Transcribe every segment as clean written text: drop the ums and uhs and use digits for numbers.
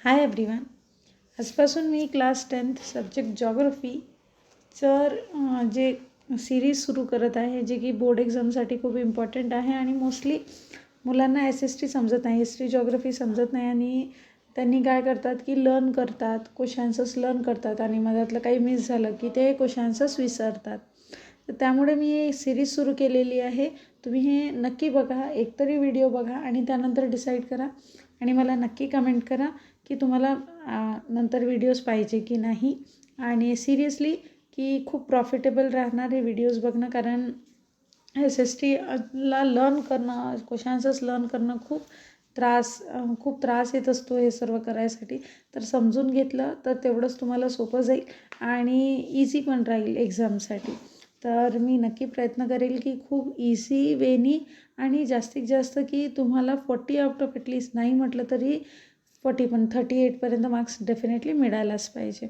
Hi everyone. आजपासून मी class 10th subject जॉग्रफीचं जे series सुरू करत आहे, जे की बोर्ड एक्झामसाठी खूप इम्पॉर्टंट आहे आणि मोस्टली मुलांना SST समजत नाही, हिस्ट्री जॉग्रफी समजत नाही आणि त्यांनी काय करतात की लर्न करतात, क्वेश्चन आन्सर्स लर्न करतात आणि मधातलं काही मिस झालं की ते क्वेश्चन आन्सर्स विसरतात. तर त्यामुळे मी ही सिरीज सुरू केलेली आहे. तुम्ही हे नक्की बघा, एकतरी व्हिडिओ बघा आणि त्यानंतर डिसाईड करा आणि मला नक्की कमेंट करा की तुम्हाला नंतर व्हिडिओज पाहिजे की नाही. आणि सिरियसली की खूप प्रॉफिटेबल राहणार हे व्हिडिओज बघणं, कारण SSTला लर्न करणं, क्वेश्चन आन्सर्स लर्न करणं खूप त्रास येत असतो हे सर्व करायसाठी. तर समजून घेतलं तर तेवढंच तुम्हाला सोपं जाईल आणि इझी पण राहील एक्झामसाठी. तर मी नक्की प्रयत्न करेल की खूप इझी वेनी आणि जास्तीत जास्त की तुम्हाला 40 आउट ऑफ ॲटलीस्ट नाही म्हटलं तरी 40 पण 38पर्यंत मार्क्स डेफिनेटली मिळायलाच पाहिजे.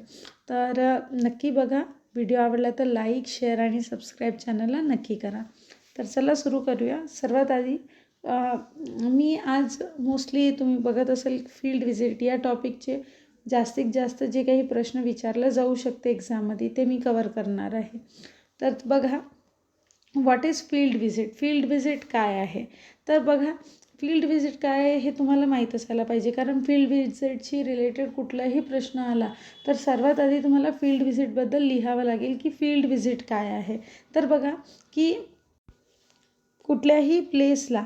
तर नक्की बघा. व्हिडिओ आवडला तर लाईक, शेअर आणि सबस्क्राईब चॅनलला नक्की करा. तर चला सुरू करूया. सर्वात आधी मी आज मोस्टली तुम्ही बघत असेल फील्ड व्हिजिट या टॉपिकचे जास्तीत जास्त जे काही प्रश्न विचारले जाऊ शकते एक्झाममध्ये ते मी कवर करणार आहे. तर बघा, what is field visit? Field visit काय आहे? तर बघा, फील्ड व्हिजिट काय आहे हे तुम्हाला माहीत असायला पाहिजे, कारण फील्ड व्हिजिटशी रिलेटेड कुठलाही प्रश्न आला तर सर्वात आधी तुम्हाला फील्ड व्हिजिटबद्दल लिहावं लागेल की फील्ड व्हिजिट काय आहे. तर बघा की कुठल्याही प्लेसला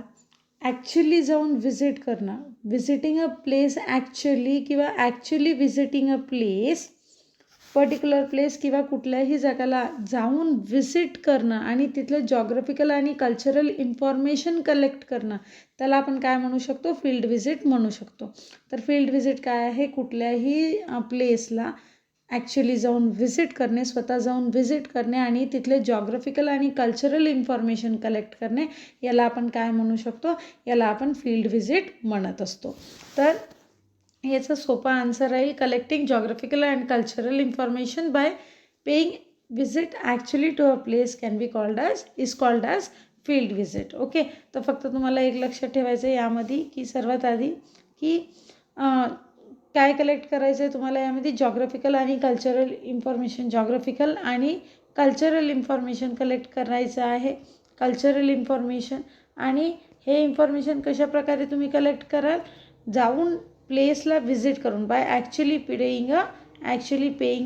ॲक्च्युली जाऊन व्हिजिट करणं, व्हिजिटिंग अ प्लेस ॲक्च्युली किंवा actually visiting a place, particular place किंवा कुठल्याही जागाला जाऊन व्हिजिट करणं आणि तिथलं जॉग्रफिकल आणि कल्चरल इन्फॉर्मेशन कलेक्ट करणं, त्याला आपण काय म्हणू शकतो? फील्ड व्हिजिट म्हणू शकतो. तर फील्ड व्हिजिट काय आहे? कुठल्याही प्लेसला ॲक्च्युली जाऊन व्हिजिट करणे, स्वतः जाऊन व्हिजिट करणे आणि तिथले जॉग्रफिकल आणि कल्चरल इन्फॉर्मेशन कलेक्ट करणे, याला आपण काय म्हणू शकतो? याला आपण फील्ड व्हिजिट म्हणत असतो. तर याचा सोपा आन्सर राहील, collecting geographical and cultural information by paying visit actually to a place can be called as field visit. Okay. तर फक्त तुम्हाला एक लक्षात ठेवायचं आहे यामध्ये की सर्वात आधी की काय कलेक्ट करायचं आहे तुम्हाला यामध्ये? जॉग्रफिकल आणि कल्चरल इन्फॉर्मेशन, जॉग्रफिकल आणि कल्चरल इन्फॉर्मेशन कलेक्ट करायचं आहे. कल्चरल इन्फॉर्मेशन, आणि हे इन्फॉर्मेशन कशाप्रकारे तुम्ही कलेक्ट कराल? जाऊन प्लेसला व्हिजिट करून, by actually paying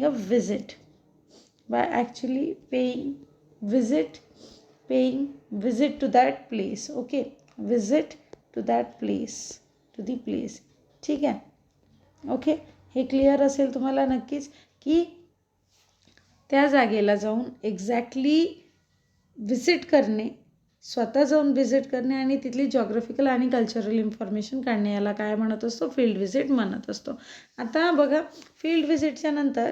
a visit, by actually paying visit to that place. Okay, visit to that place, to the place. ठीक आहे. ओके, हे क्लिअर असेल तुम्हाला नक्कीच की त्या जागेला जाऊन एक्झॅक्टली व्हिजिट करणे, स्वतः जाऊन व्हिजिट करणे आणि तिथली जॉग्रफिकल आणि कल्चरल इन्फॉर्मेशन काढणे, याला काय म्हणत असतो? फील्ड व्हिजिट म्हणत असतो. आता बघा, फील्ड व्हिजिटच्या नंतर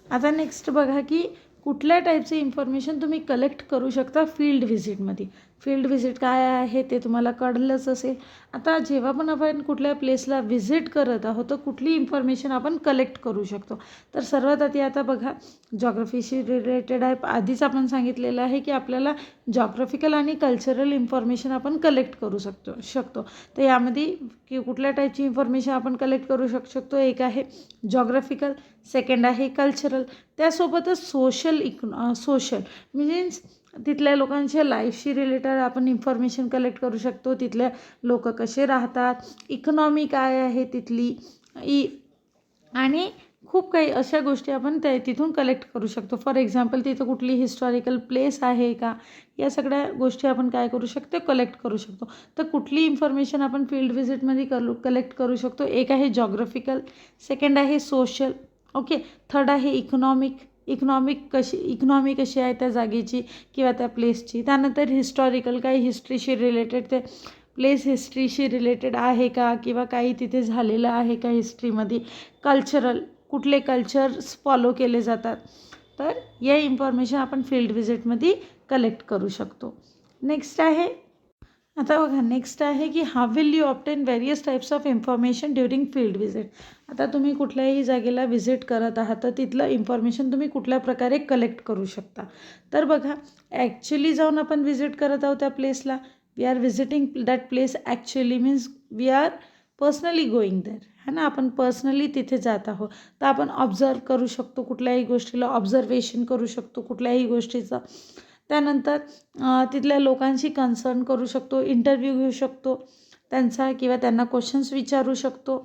आता नेक्स्ट बघा की कुठल्या टाईपचे इन्फॉर्मेशन तुम्ही कलेक्ट करू शकता फील्ड व्हिजिटमध्ये. फील्ड व्हिजिट काय आहे ते तुम्हाला कळलंच असेल. आता जेव्हा पण आपण कुठल्या प्लेसला व्हिजिट करत आहोत तर कुठली इन्फॉर्मेशन आपण कलेक्ट करू शकतो? तर सर्वात आधी आता बघा, जॉग्रफीशी रिलेटेड आहे. आधीच आपण सांगितलेलं आहे की आपल्याला जॉग्रफिकल आणि कल्चरल इन्फॉर्मेशन आपण कलेक्ट करू शकतो. तर यामध्ये की कुठल्या टाईपची इन्फॉर्मेशन आपण कलेक्ट करू शकतो? एक आहे जॉग्रफिकल, सेकंड आहे कल्चरल, त्यासोबतच सोशल मीन्स तिथल्या लोकांच्या लाईफशी रिलेटेड आपण इन्फॉर्मेशन कलेक्ट करू शकतो. तिथल्या लोक कसे राहतात, इकॉनॉमी काय आहे तिथली, आणि खूप काही अशा गोष्टी आपण तिथून कलेक्ट करू शकतो. फॉर एक्झाम्पल, तिथं कुठली हिस्टॉरिकल प्लेस आहे का, या सगळ्या गोष्टी आपण काय करू शकतो? कलेक्ट करू शकतो. तर कुठली इन्फॉर्मेशन आपण फील्ड व्हिजिटमध्ये कलेक्ट करू शकतो? एक आहे जॉग्रफिकल, सेकंड आहे सोशल, ओके, थर्ड आहे इकॉनॉमी कशी आहे त्या जागेची किंवा त्या प्लेसची. त्यानंतर हिस्टॉरिकल, काही हिस्ट्रीशी रिलेटेड, ते प्लेस हिस्ट्रीशी रिलेटेड आहे का किंवा काही तिथे झालेलं आहे का हिस्ट्रीमध्ये. कल्चरल, कुठले कल्चर्स फॉलो केले जातात. तर या इन्फॉर्मेशन आपण फील्ड व्हिजिटमध्ये कलेक्ट करू शकतो. नेक्स्ट आहे, आता बघा, नेक्स्ट आहे की how will you obtain various types of information during field visit. आता तुम्ही कुठल्याही जागेला व्हिजिट करत आहात तर तिथलं इन्फॉर्मेशन तुम्ही कुठल्या प्रकारे कलेक्ट करू शकता? तर बघा, ॲक्च्युली जाऊन आपण व्हिजिट करत आहोत त्या प्लेसला, we are visiting that place actually, means we are personally going there. है ना, आपण पर्सनली तिथे जात आहोत, तर आपण ऑब्झर्व करू शकतो कुठल्याही गोष्टीला, ऑब्झर्वेशन करू शकतो कुठल्याही गोष्टीचं. त्यानंतर तिथल्या लोकांशी कन्सर्न करू शकतो, इंटरव्ह्यू घेऊ शकतो त्यांचा, किंवा त्यांना क्वेश्चन्स विचारू शकतो.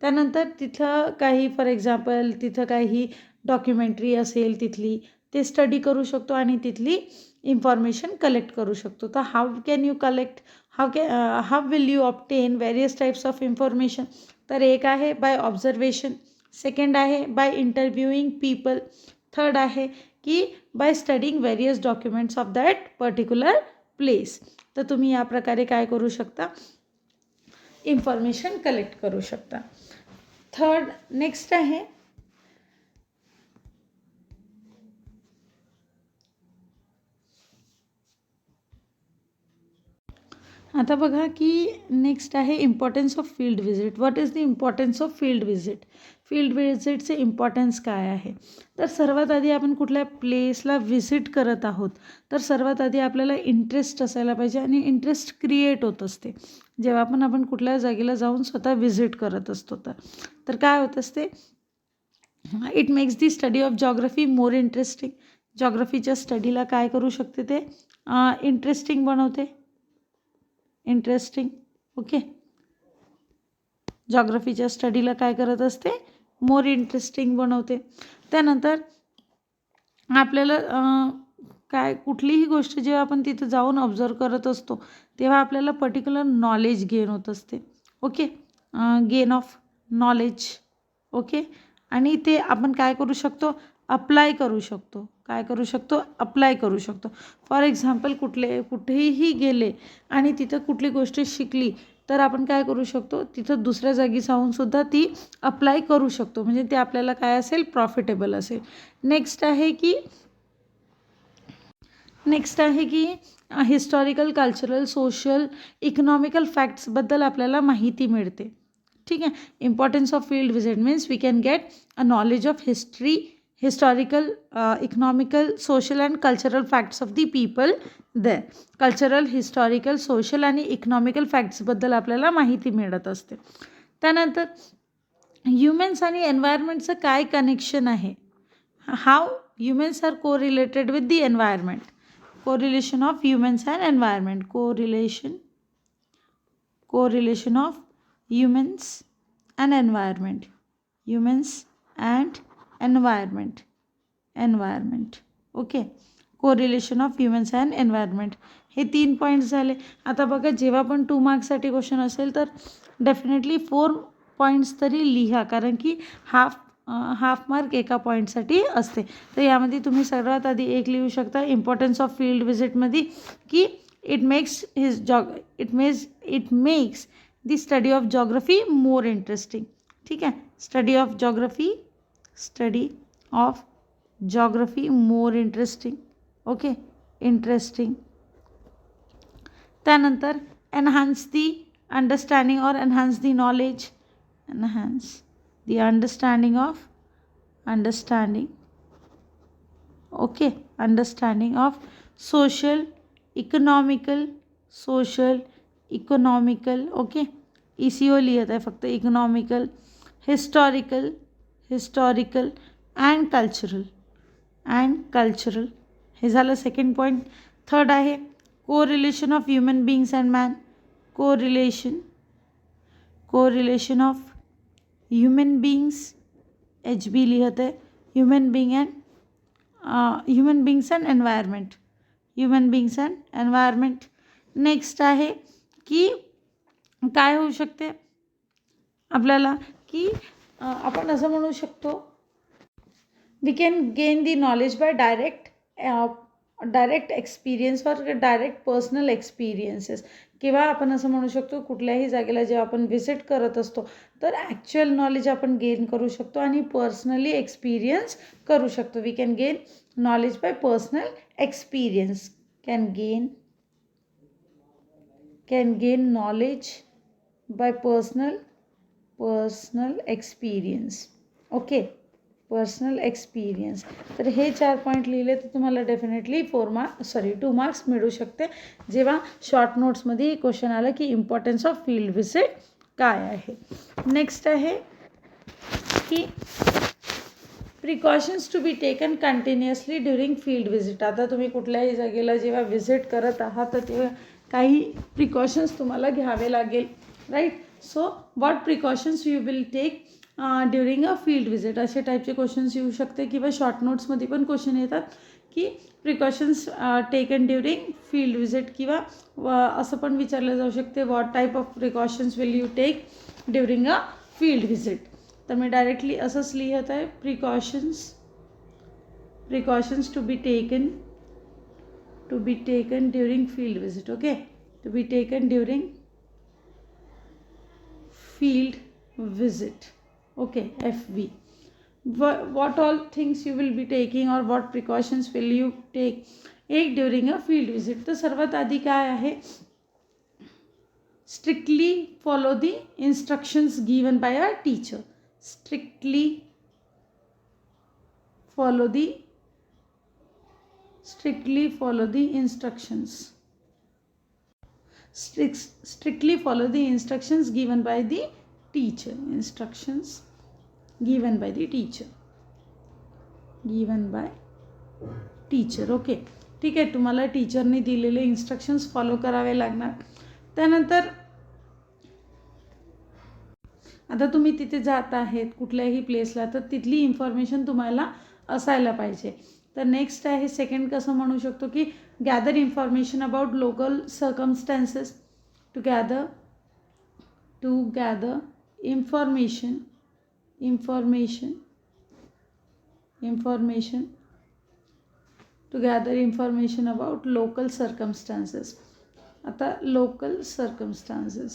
त्यानंतर तिथं काही फॉर एक्झाम्पल तिथं काही डॉक्युमेंटरी असेल तिथली, ते स्टडी करू शकतो आणि तिथली इन्फॉर्मेशन कलेक्ट करू शकतो. तर how can you collect, how will you obtain various types of information. तर एक आहे बाय ऑब्झर्वेशन, सेकंड आहे बाय इंटरव्ह्यूइंग पीपल, थर्ड आहे की by studying various documents of that particular place. तर तुम्ही या प्रकारे काय करू शकता, इन्फॉर्मेशन कलेक्ट करू शकता. थर्ड नेक्स्ट आहे आता बघा की नेक्स्ट आहे importance of field visit. What is the importance of field visit. Field विजिटचे इम्पॉर्टन्स काय आहे. तर सर्वात आधी आपण कुठल्या प्लेसला व्हिजिट करत आहोत, तर सर्वात आधी आपल्याला इंटरेस्ट असायला पाहिजे, आणि इंटरेस्ट क्रिएट होत असते जेव्हा आपण कुठल्या जागेला जाऊन स्वतः व्हिजिट करत असतो. तर काय होत असते, it makes the study of geography more interesting. जॉग्रफीच्या स्टडीला काय करू शकते, ते इंटरेस्टिंग बनवते, इंटरेस्टिंग. ओके, जॉग्रफीच्या स्टडीला काय करत असते, मोर इंटरेस्टिंग बनवते. त्यानंतर आपल्याला काय कुठलीही गोष्ट जेव्हा आपण तिथं जाऊन ऑब्झर्व करत असतो, तेव्हा आपल्याला पर्टिक्युलर नॉलेज गेन होत असते. Okay, gain of knowledge. Okay, आणि ते आपण काय करू शकतो, अप्लाय करू शकतो. काय करू शकतो, अप्लाय करू शकतो. फॉर एक्झाम्पल कुठेही गेले आणि तिथं कुठली गोष्ट शिकली, तर आपण काय करू शकतो, तिथं दुसऱ्या जागी जाऊनसुद्धा ती अप्लाय करू शकतो. म्हणजे ते आपल्याला काय असेल, प्रॉफिटेबल असेल. नेक्स्ट आहे की हिस्टॉरिकल, कल्चरल, सोशल, इकॉनॉमिकल फॅक्ट्सबद्दल आपल्याला माहिती मिळते. ठीक आहे. Importance of field visit means we can get a knowledge of history, historical, economical, social and cultural facts of the people there. Cultural, historical, social आणि इकॉनॉमिकल फॅक्ट्सबद्दल आपल्याला माहिती मिळत असते. त्यानंतर ह्युमन्स आणि एन्व्हायरमेंटचं काय कनेक्शन आहे, हाऊ ह्युमन्स आर को related with the environment. Correlation of humans and environment, correlation of humans and environment, humans and environment. Okay, correlation of humans and environment. हे 3 पॉईंट्स झाले. आता बघा, जेव्हा पण 2 मार्क्ससाठी क्वेश्चन असेल तर डेफिनेटली 4 पॉईंट्स तरी लिहा, कारण की हाफ मार्क एका पॉईंटसाठी असते. तर यामध्ये तुम्ही सर्वात आधी एक लिहू शकता, इम्पॉर्टन्स ऑफ फील्ड विजिटमध्ये, की it makes the study of geography more interesting. ठीक आहे, study of geography more interesting. Okay, interesting. त्यानंतर एनहान्स दी अंडरस्टँडिंग और enhance the knowledge, enhance the understanding. Okay, understanding of social economical. Okay, ECO लिहित आहे फक्त, economical, historical and cultural. हे झालं second point. Third आहे correlation of human बिंग्स and man. Correlation of human बिंग्स, HB लिहित आहे, human बिंग्स and environment. Next आहे की काय होऊ शकते आपल्याला, की आपण असं म्हणू शकतो, we can gain the knowledge by direct experience और डायरेक्ट पर्सनल एक्सपिरियन्सेस. किंवा आपण असं म्हणू शकतो, कुठल्याही जागेला जेव्हा आपण व्हिजिट करत असतो, तर ॲक्च्युअल नॉलेज आपण गेन करू शकतो आणि पर्सनली एक्सपिरियन्स करू शकतो. We can gain knowledge by personal experience. Can gain knowledge by personal experience. Okay, personal experience. तर हे 4 पॉईंट लिहिले तर तुम्हाला डेफिनेटली 2 मार्क्स मिळू शकते, जेव्हा शॉर्ट नोट्समध्ये क्वेश्चन आलं की इम्पॉर्टन्स ऑफ फील्ड विजिट काय आहे. नेक्स्ट आहे की precautions to be taken continuously during field visit. आता तुम्ही कुठल्याही जागेला जेव्हा व्हिजिट करत आहात तर तेव्हा काही प्रिकॉशन्स तुम्हाला घ्यावे लागेल, right. So what precautions you will take during a field visit, असे टाईपचे क्वेश्चन्स येऊ शकते. किंवा शॉर्ट नोट्समध्ये पण क्वेश्चन येतात की precautions taken during field visit, किंवा असं पण विचारलं जाऊ शकते what type of precautions will you take during a field visit. तर मी डायरेक्टली असंच लिहित आहे, precautions to be taken during field visit. Okay, to be taken during field visit. Okay, FV. What all things you will be taking or what precautions will you take during a field visit. तर सर्वात आधी काय आहे, strictly follow the instructions given by a teacher. Strictly follow the instructions. Strictly follow the instructions given by the teacher. Okay, ठीक आहे. तुम्हाला टीचरने दिलेले instructions follow करावे लागणार. त्यानंतर आता तुम्ही तिथे जात आहेत कुठल्याही प्लेसला, तर तिथली इन्फॉर्मेशन तुम्हाला असायला पाहिजे. तर नेक्स्ट आहे सेकंड, कसं म्हणू शकतो की gather information about local circumstances. To gather information to gather information about local circumstances. आता local circumstances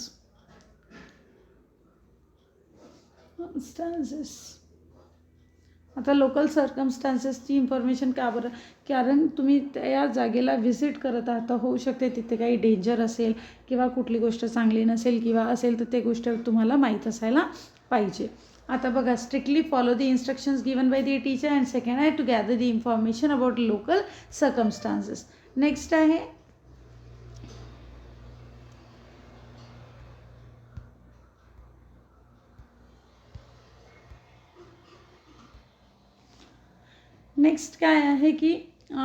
आता लोकल सर्कमस्टान्सेसची इन्फॉर्मेशन का बरं, कारण तुम्ही त्या जागेला व्हिजिट करत आहात. होऊ शकते तिथे काही डेंजर असेल किंवा कुठली गोष्ट चांगली नसेल किंवा असेल, तर ते गोष्ट तुम्हाला माहीत असायला पाहिजे. आता बघा, strictly follow the instructions given by the teacher. And second आहे to gather the information about local circumstances. Next आहे नेक्स्ट काय आहे की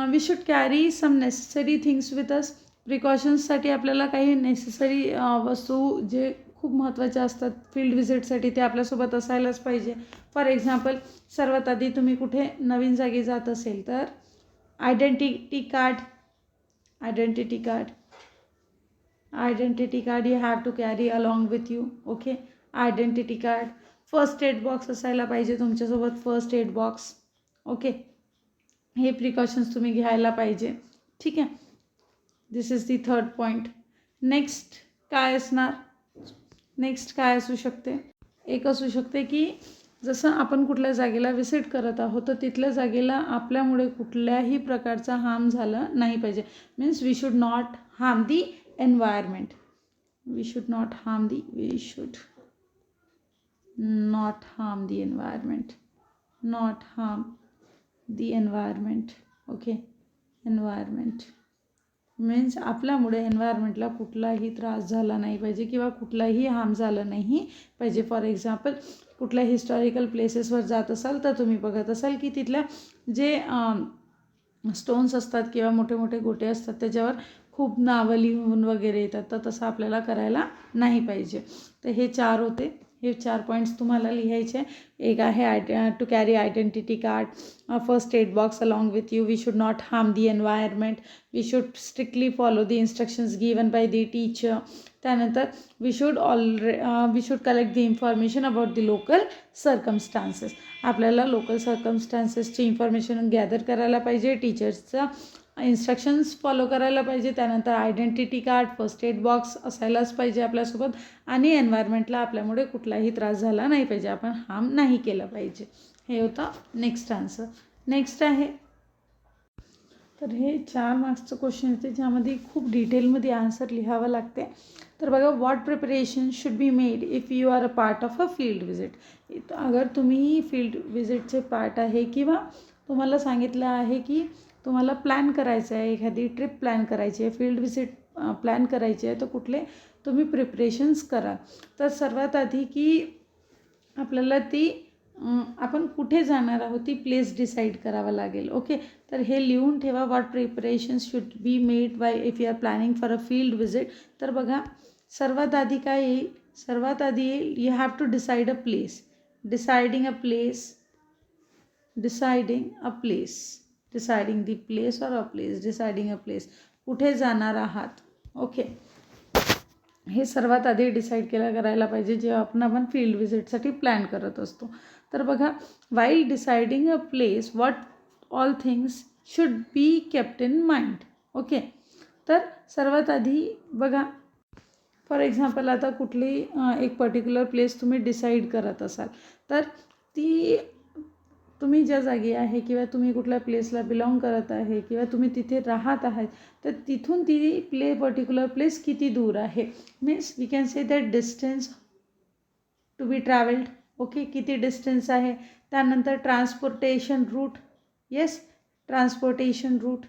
we should carry some necessary things with us. प्रिकॉशन्ससाठी आपल्याला काही नेसेसरी वस्तू जे खूप महत्त्वाच्या असतात फील्ड व्हिजिटसाठी, ते आपल्यासोबत असायलाच पाहिजे. फॉर एक्झाम्पल, सर्वात आधी तुम्ही कुठे नवीन जागी जात असेल तर identity card you have to carry along with you. Okay, identity card. First aid box असायला पाहिजे तुमच्यासोबत, फर्स्ट एड बॉक्स. ओके, हे प्रिकॉशन्स तुम्ही घ्यायला पाहिजे. ठीक आहे, this is the third point. Next काय असू शकते, एक असू शकते की जसं आपण कुठल्या जागेला व्हिजिट करत आहोत तर तिथल्या जागेला आपल्यामुळे कुठल्याही प्रकारचा हार्म झाला नाही पाहिजे. Means we should not harm the environment. Okay, environment means आपल्यामुळे एन्व्हायरमेंटला कुठलाही त्रास झाला नाही पाहिजे किंवा कुठलाही हार्म झालं नाही पाहिजे. फॉर एक्झाम्पल, कुठल्या हिस्टॉरिकल प्लेसेसवर जात असाल तर तुम्ही बघत असाल की तिथल्या जे स्टोन्स असतात किंवा मोठे मोठे गोटे असतात त्याच्यावर खूप नावं लिहून वगैरे येतात, तर तसं आपल्याला करायला नाही पाहिजे. तर हे 4 होते, हे 4 पॉईंट्स तुम्हाला लिहायचे. एक आहे to carry identity card, first aid box along with you, we should not harm the environment, we should strictly follow the instructions given by the teacher. त्यानंतर we should collect the information about the local circumstances. आपल्याला local सर्कमस्टान्सेसची information gather करायला पाहिजे, टीचर्सचा instructions follow करायला पाहिजे. त्यानंतर identity card, first aid box असायलाच पाहिजे आपल्यासोबत. आणि एन्व्हायरमेंटला आपल्यामुळे कुठलाही त्रास झाला नाही पाहिजे, आपण हार्म नाही केलं पाहिजे. हे होतं नेक्स्ट आन्सर. नेक्स्ट आहे, तर हे 4 मार्क्सचं क्वेश्चन येते ज्यामध्ये खूप डिटेलमध्ये आन्सर लिहावं लागते. तर बघा, what preparation should be made if you are a part of a field visit. अगर तुम्ही फील्ड व्हिजिटचे पार्ट आहे किंवा तुम्हाला सांगितलं आहे की तुम्हाला प्लॅन करायचं आहे, एखादी ट्रिप प्लॅन करायची आहे, फील्ड व्हिजिट प्लॅन करायची आहे, तर कुठले तुम्ही प्रिपरेशन्स करा. तर सर्वात आधी की आपल्याला ती आपण कुठे जाणार आहोत ती प्लेस डिसाईड करावं लागेल. ओके, तर हे लिहून ठेवा. What preparations should be made by if you are planning for a field visit. तर बघा, सर्वात आधी काय येईल? सर्वात आधी येईल you have to decide a place. Deciding the place deciding a place, कुठे जाणार आहात. ओके, हे सर्वात आधी डिसाईड करायला पाहिजे जेव्हा आपण फील्ड विजिटसाठी प्लॅन करत असतो. तर बघा, while deciding a place what all things should be kept in mind. Okay, तर सर्वात आधी बघा, फॉर एक्झाम्पल आता कुठली एक पर्टिक्युलर प्लेस तुम्ही डिसाईड करत असाल, तर ती तुम्ही ज्या जागी आहे किंवा तुम्ही कुठल्या प्लेसला बिलॉंग करत आहे किंवा तुम्ही तिथे राहत आहात, तर तिथून ती पर्टिक्युलर प्लेस किती दूर आहे. Means we can say that distance to be travelled. Okay, किती डिस्टन्स आहे. त्यानंतर transportation route. Yes, transportation route,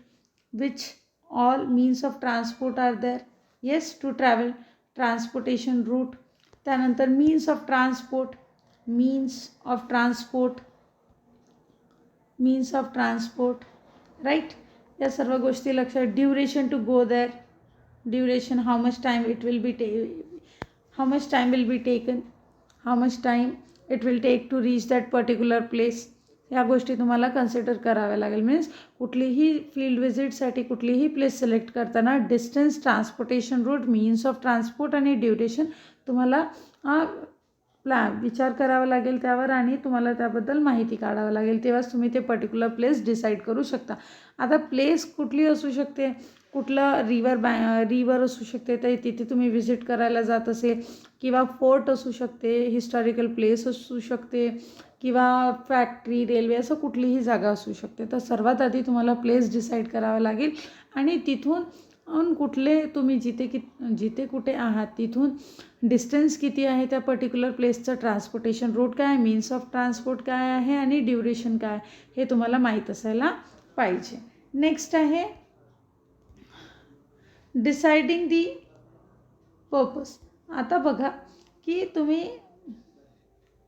which all means of transport are there. Yes, to travel, transportation route. त्यानंतर मीन्स ऑफ ट्रान्सपोर्ट, राईट. या सर्व गोष्टी लक्षात. Duration to go there, duration, how much time it will be taken, how much time it will take to reach that particular place. या गोष्टी तुम्हाला consider कराव्या लागेल. मीन्स कुठलीही फील्ड विजिटसाठी कुठलीही प्लेस सिलेक्ट करताना distance, transportation route, means of transport आणि ड्युरेशन तुम्हाला विचार करावा लागेल त्यावर आणि तुम्हाला त्याबद्दल माहिती काढावं लागेल. तेव्हाच तुम्ही ते पर्टिक्युलर प्लेस डिसाईड करू शकता. आता प्लेस कुठली असू शकते, कुठलं रिवर असू शकते, तर तिथे तुम्ही व्हिजिट करायला जात असेल, किंवा फोर्ट असू शकते, हिस्टॉरिकल प्लेस असू शकते, किंवा फॅक्टरी, रेल्वे, असं कुठलीही जागा असू शकते. तर सर्वात आधी तुम्हाला प्लेस डिसाईड करावं लागेल आणि तिथून कुठले तुम्ही जिथे कुठे आहात तिथून डिस्टन्स किती आहे त्या पर्टिक्युलर प्लेसचं, ट्रान्सपोर्टेशन रूट काय आहे, मीन्स ऑफ ट्रान्सपोर्ट काय आहे आणि ड्युरेशन काय, हे तुम्हाला माहीत असायला पाहिजे. नेक्स्ट आहे डिसाइडिंग दी पर्पज. आता बघा की तुम्ही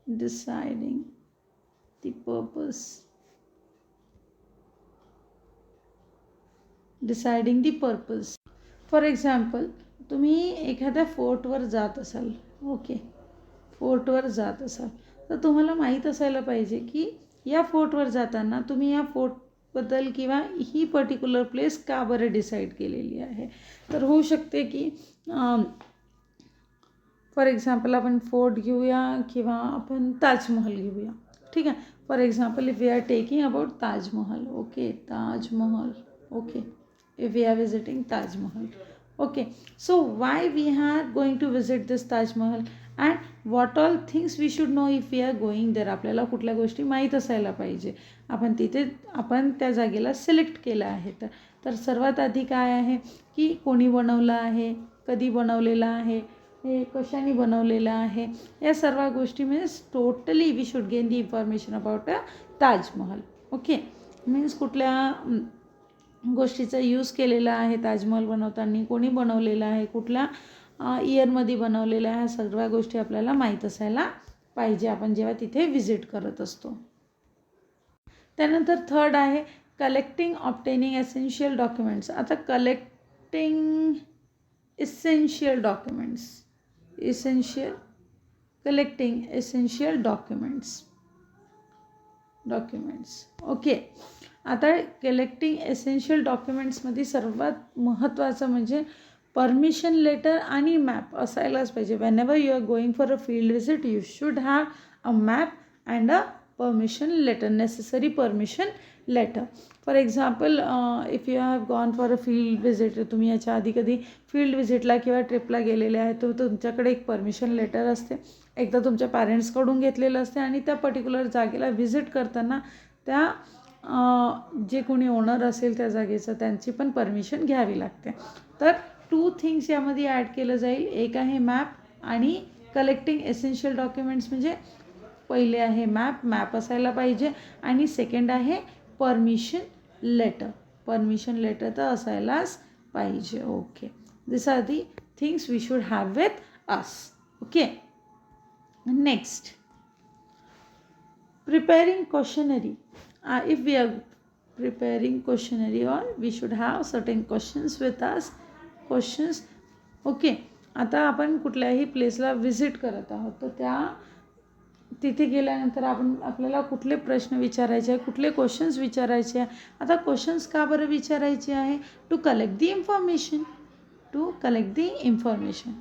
deciding the purpose. For example, तुम्ही एखाद्या फोर्टवर जात असाल. ओके, फोर्टवर जात असाल तर तुम्हाला माहीत असायला पाहिजे की या फोर्टवर जाताना तुम्ही या फोर्टबद्दल किंवा ही पर्टिक्युलर प्लेस का बरं डिसाईड केलेली आहे. तर होऊ शकते की फॉर एक्झाम्पल आपण फोर्ट घेऊया किंवा आपण ताजमहल घेऊया. ठीक आहे, for example if we are taking about Taj Mahal. Okay, Taj Mahal. Okay, if we are visiting Taj Mahal. Okay, so why we are going to visit this Taj Mahal and what all things we should know if we are going there. आपल्याला कुठल्या गोष्टी माहीत असायला पाहिजे. आपण त्या जागेला select केलं आहे. तर सर्वात आधी काय आहे की कोणी बनवलं आहे, कधी बनवलेलं आहे, हे कशाने बनवलेलं आहे, या सर्व गोष्टी means totally we should gain the information about a Taj Mahal. Okay, means कुठल्या गोष्टीचा यूज केलेला आहे ताजमहल बनवताना, कोणी बनवलेलं आहे, कुठल्या इयरमध्ये बनवलेलं आहे, ह्या सर्व गोष्टी आपल्याला माहीत असायला पाहिजे आपण जेव्हा तिथे व्हिजिट करत असतो. त्यानंतर थर्ड आहे कलेक्टिंग ऑब्टेनिंग एसेन्शियल डॉक्युमेंट्स. आता कलेक्टिंग एसेन्शियल डॉक्युमेंट्स. ओके, आता कलेक्टिंग एसेन्शियल डॉक्युमेंट्समध्ये सर्वात महत्त्वाचं म्हणजे परमिशन लेटर आणि मॅप असायलाच पाहिजे. Whenever you are going for a field visit you should have a map and a permission letter, necessary permission letter. For example, if you have gone for a field visit, तुम्ही याच्या आधी कधी field विजिटला किंवा ट्रिपला गेलेले आहे, तर तुमच्याकडे एक परमिशन लेटर असते, एकदा तुमच्या पॅरेंट्सकडून घेतलेलं असते आणि त्या पर्टिक्युलर जागेला व्हिजिट करताना त्या जे कोणी ओनर असेल त्या जागेचं त्यांची पण परमिशन घ्यावी लागते. तर 2 थिंग्स यामध्ये ॲड केलं जाईल. एक आहे मॅप आणि कलेक्टिंग एसेन्शियल डॉक्युमेंट्स. म्हणजे पहिले आहे मॅप असायला पाहिजे आणि सेकंड आहे परमिशन लेटर तर असायलाच पाहिजे. Okay, this are the things we should have with us. Okay, next preparing questionnaire, if we are preparing questionnaire, or we should have certain questions with us, questions. Okay, आता आपण कुठल्याही प्लेसला visit करत आहोत, तर त्या तिथे गेल्यानंतर आपल्याला कुठले प्रश्न विचारायचे आहे, कुठले क्वेश्चन्स विचारायचे आहे. आता क्वेश्चन्स का बरं विचारायचे आहे? To collect the information, to collect the information.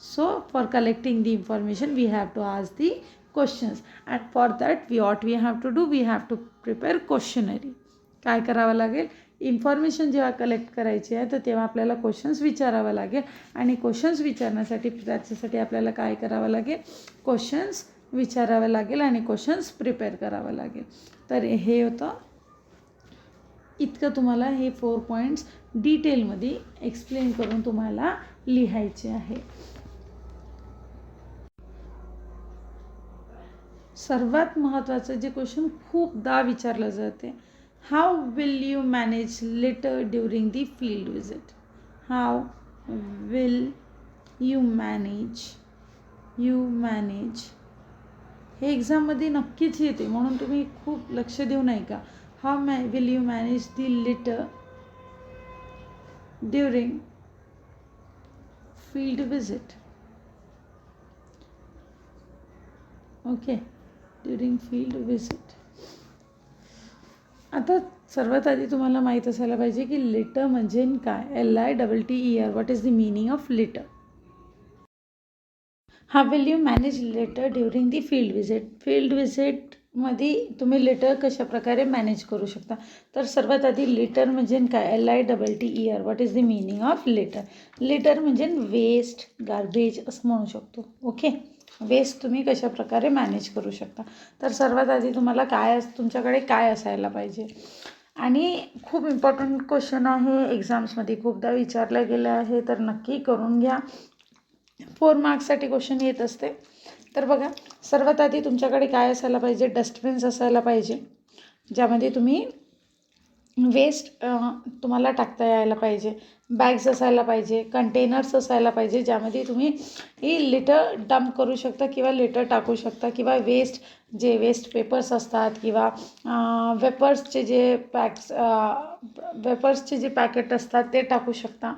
So for collecting the information we have to ask the questions, and for that we have to do, we have to prepare questionnaire. काय करावं लागेल? Information जेव्हा collect करायची आहे तर तेव्हा आपल्याला questions विचारावं लागेल, आणि क्वेश्चन्स विचारण्यासाठी त्याच्यासाठी आपल्याला काय करावं लागेल? क्वेश्चन्स विचारावं लागेल आणि क्वेश्चन्स प्रिपेअर करावं लागेल. तर हे होतं, इतकं तुम्हाला हे 4 पॉईंट्स डिटेलमध्ये एक्सप्लेन करून तुम्हाला लिहायचे आहे. सर्वात महत्त्वाचं जे क्वेश्चन खूपदा विचारलं जाते, how will you manage litter during the field visit? How will you manage हे एक्झाममध्ये नक्कीच येते, म्हणून तुम्ही खूप लक्ष देऊ नाही का. How will you manage the litter during field visit? Okay, during field visit. आता सर्वात आधी तुम्हाला माहीत असायला पाहिजे की लेटर म्हणजे काय. LITTER, what is the meaning of litter? How will you manage litter during the field visit? Field विजिटमध्ये तुम्ही लेटर कशा प्रकारे मॅनेज करू शकता. तर सर्वात आधी लेटर म्हणजे काय. LITTER, what is the meaning of litter? Litter म्हणजे वेस्ट, गार्बेज असं म्हणू शकतो. ओके, वेस्ट तुम्ही कशा प्रकारे मॅनेज करू शकता. तर सर्वात आधी तुम्हाला तुमच्याकडे काय असायला पाहिजे. आणि खूप इम्पॉर्टंट क्वेश्चन आहे, एक्झाम्समध्ये खूपदा विचारलं गेलं आहे, तर नक्की करून घ्या. 4 मार्क्ससाठी क्वेश्चन येत असते. तर बघा, सर्वात आधी तुमच्याकडे काय असायला पाहिजे. डस्टबिन्स असायला पाहिजे, ज्यामध्ये तुम्ही वेस्ट तुम्हाला टाकता यायला पाहिजे. बॅग्स असायला पाहिजे. कंटेनर्स असायला पाहिजे, ज्यामध्ये तुम्ही ही लेटर डंप करू शकता किंवा लेटर टाकू शकता, किंवा वेस्ट पेपर्स असतात, किंवा वेपर्सचे जे पॅकेट असतात ते टाकू शकता.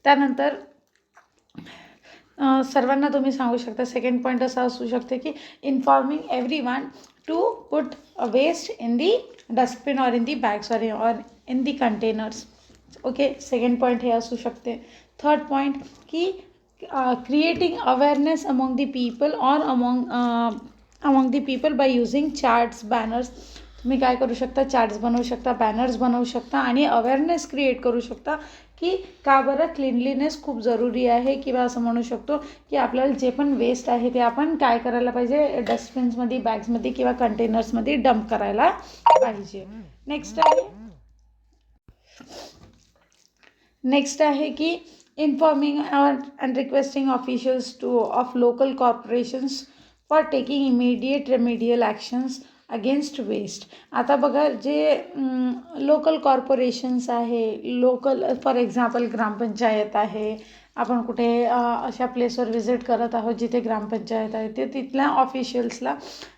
त्यानंतर सर्वांना तुम्ही सांगू शकता. सेकंड पॉईंट असा असू शकते की informing everyone to put waste in the dustbin, or in the bags, or in the containers. Okay, second point हे असू शकते. थर्ड पॉईंट की creating awareness among the people, or among the people by using charts, banners. तुम्ही काय करू शकता, charts बनवू शकता, बॅनर्स बनवू शकता, आणि अवेअरनेस क्रिएट करू शकता की का बरं क्लिनलीनेस खूप जरुरी आहे, किंवा असं म्हणू शकतो की आपल्याला जे पण वेस्ट आहे ते आपण काय करायला पाहिजे, डस्टबिन्समध्ये, बॅग्समध्ये किंवा कंटेनर्समध्ये डंप करायला पाहिजे. नेक्स्ट आहे की informing and requesting officials of local corporations for taking immediate remedial actions against waste. आता बघा, जे लोकल कॉर्पोरेशन्स आहे, फॉर एक्झाम्पल ग्रामपंचायत आहे, आपण कुठे अशा प्लेसवर व्हिजिट करत आहोत जिथे ग्रामपंचायत आहे, ते तिथल्या ऑफिशियल्सला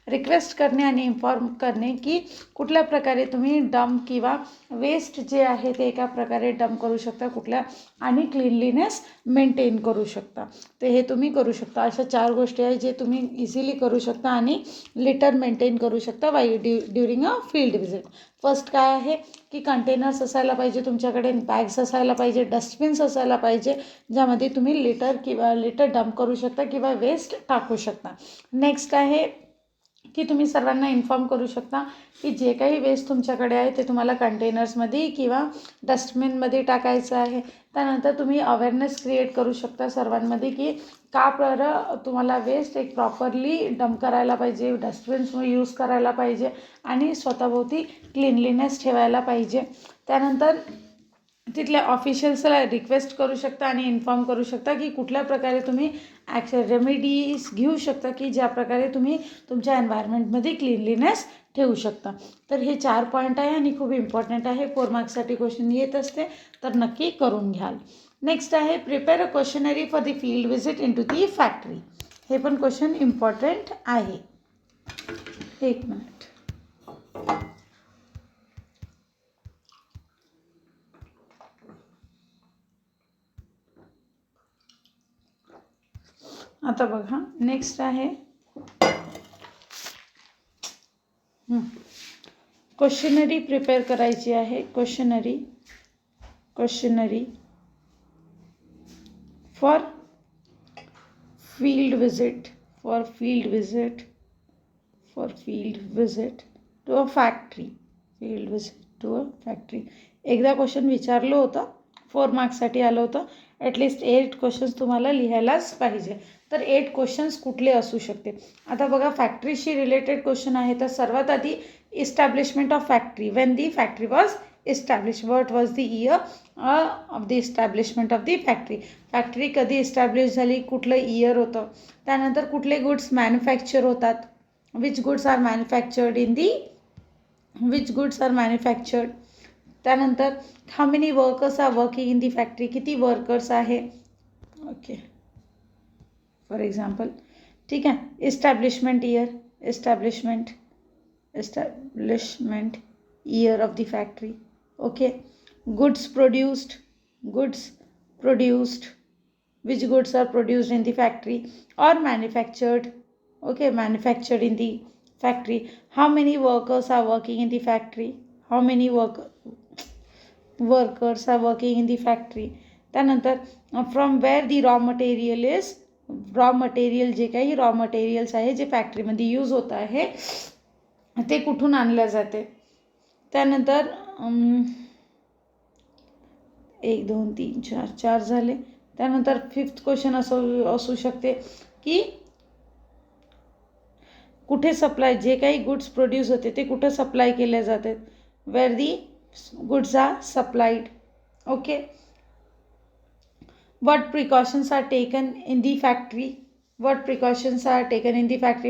रिक्वेस्ट करणे आणि इन्फॉर्म करणे की कुठल्या प्रकारे तुम्ही डंप किंवा वेस्ट जे आहे ते एका प्रकारे डंप करू शकता, आणि क्लिनलीनेस मेंटेन करू शकता. ते हे तुम्ही करू शकता. अशा 4 गोष्टी आहेत जे तुम्ही इझिली करू शकता आणि लेटर मेंटेन करू शकता during a field visit. First काय आहे की कंटेनर्स असायला पाहिजे तुमच्याकडे, बॅग्स असायला पाहिजे, डस्टबिन्स असायला पाहिजे, ज्यामध्ये तुम्ही लेटर डंप करू शकता किंवा वेस्ट टाकू शकता. नेक्स्ट आहे की तुम्ही सर्वांना इन्फॉर्म करू शकता की जे काही वेस्ट तुमच्याकडे आहे ते तुम्हाला कंटेनर्समध्ये किंवा डस्टबिनमध्ये टाकायचं आहे. त्यानंतर तुम्ही अवेअरनेस क्रिएट करू शकता सर्वांमध्ये की का बरं तुम्हाला वेस्ट एक प्रॉपरली डंप करायला पाहिजे, डस्टबिन्स यूज करायला पाहिजे, आणि स्वतःभोवती क्लिनलीनेस ठेवायला पाहिजे. त्यानंतर तिथल्या ऑफिशियल्सला रिक्वेस्ट करू शकता आणि इन्फॉर्म करू शकता की कुठल्या प्रकारे तुम्ही रेमेडीज घेऊ शकता की ज्या प्रकारे तुम्ही तुमच्या एन्व्हायरमेंटमध्ये क्लिनलीनेस ठेवू शकता. तर हे 4 पॉईंट आहे आणि खूप इम्पॉर्टंट आहे. 4 मार्क्ससाठी क्वेश्चन येत असते, तर नक्की करून घ्याल. नेक्स्ट आहे prepare a questionnaire for the field visit into the factory. हे पण क्वेश्चन इम्पॉर्टंट आहे. एक मिनिट. आता बघा नेक्स्ट आहे क्वेश्चनरी प्रिपेअर करायची आहे. Questionnaire for field visit to a factory. एकदा क्वेश्चन विचारलं होतं, 4 मार्क्ससाठी आलं होतं. ॲटलिस्ट 8 क्वेश्चन्स तुम्हाला लिहायलाच पाहिजे. तर 8 क्वेश्चन्स कुठले असू शकते. आता बघा फॅक्टरीशी रिलेटेड क्वेश्चन आहे. तर सर्वात आधी establishment of factory. When the factory was establish. What was the year of the establishment of the factory. Factory कधी इस्टॅब्लिश झाली, कुठलं इयर होतं. त्यानंतर कुठले गुड्स मॅन्युफॅक्चर होतात. Which goods are manufactured. त्यानंतर how many workers are working in the factory. किती workers आहे. Okay for example. ठीक आहे. Establishment year of the factory. Okay. Goods produced. Which goods are produced in the factory or manufactured. Okay, manufactured in the factory. How many workers are working in the factory. How many workers are working in the factory. त्यानंतर from where the raw material is. Raw material जे काही raw materials आहे जे फॅक्टरीमध्ये use होत आहे ते कुठून आणल्या जाते. त्यानंतर 1 2 3 4 झाले. त्यानंतर 5th क्वेश्चन असू शकते की कुठे सप्लाय, जे काही गुड्स प्रोड्यूस होते ते कुठे सप्लाय केले जाते. Where the goods are supplied. Okay. What precautions are taken in the factory.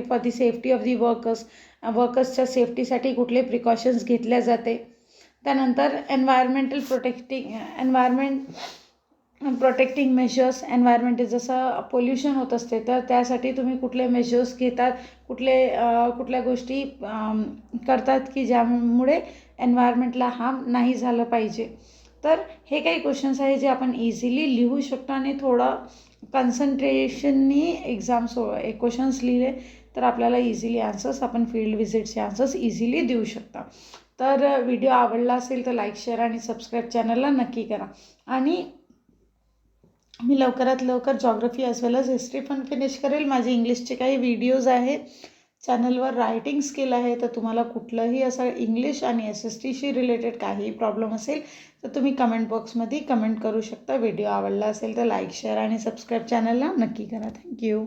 For the safety of the workers. वर्कर्सच्या सेफ्टीसाठी कुठले प्रिकॉशन्स घेतल्या जाते. त्यानंतर प्रोटेक्टिंग मेजर्स. एन्व्हायरमेंट जसं पोल्युशन होत असते तर त्यासाठी तुम्ही कुठले मेजर्स घेतात, कुठल्या गोष्टी करतात की ज्यामुळे एन्व्हायरमेंटला हार्म नाही झालं पाहिजे. तर हे काही क्वेश्चन्स आहे जे आपण इझिली लिहू शकतो आणि थोडं कन्सन्ट्रेशननी क्वेश्चन्स लिहिले तर आपल्याला इझिली आन्सर्स, आपण फील्ड व्हिजिटचे आन्सर्स इझिली देऊ शकता. तर व्हिडिओ आवडला असेल तर लाईक, शेअर आणि सबस्क्राईब चॅनलला नक्की करा. आणि मी लवकरात लवकर जॉग्रफी ॲज वेल एज हिस्ट्री पण फिनिश करेल. माझे इंग्लिशचे काही व्हिडिओज आहेत चॅनलवर. रायटिंग स्किल आहे, तर तुम्हाला कुठलंही असं इंग्लिश आणि SSTशी रिलेटेड काही प्रॉब्लेम असेल तर तुम्ही कमेंट बॉक्समध्ये कमेंट करू शकता. व्हिडिओ आवडला असेल तर लाईक, शेअर आणि सबस्क्राईब चॅनलला नक्की करा. थँक्यू.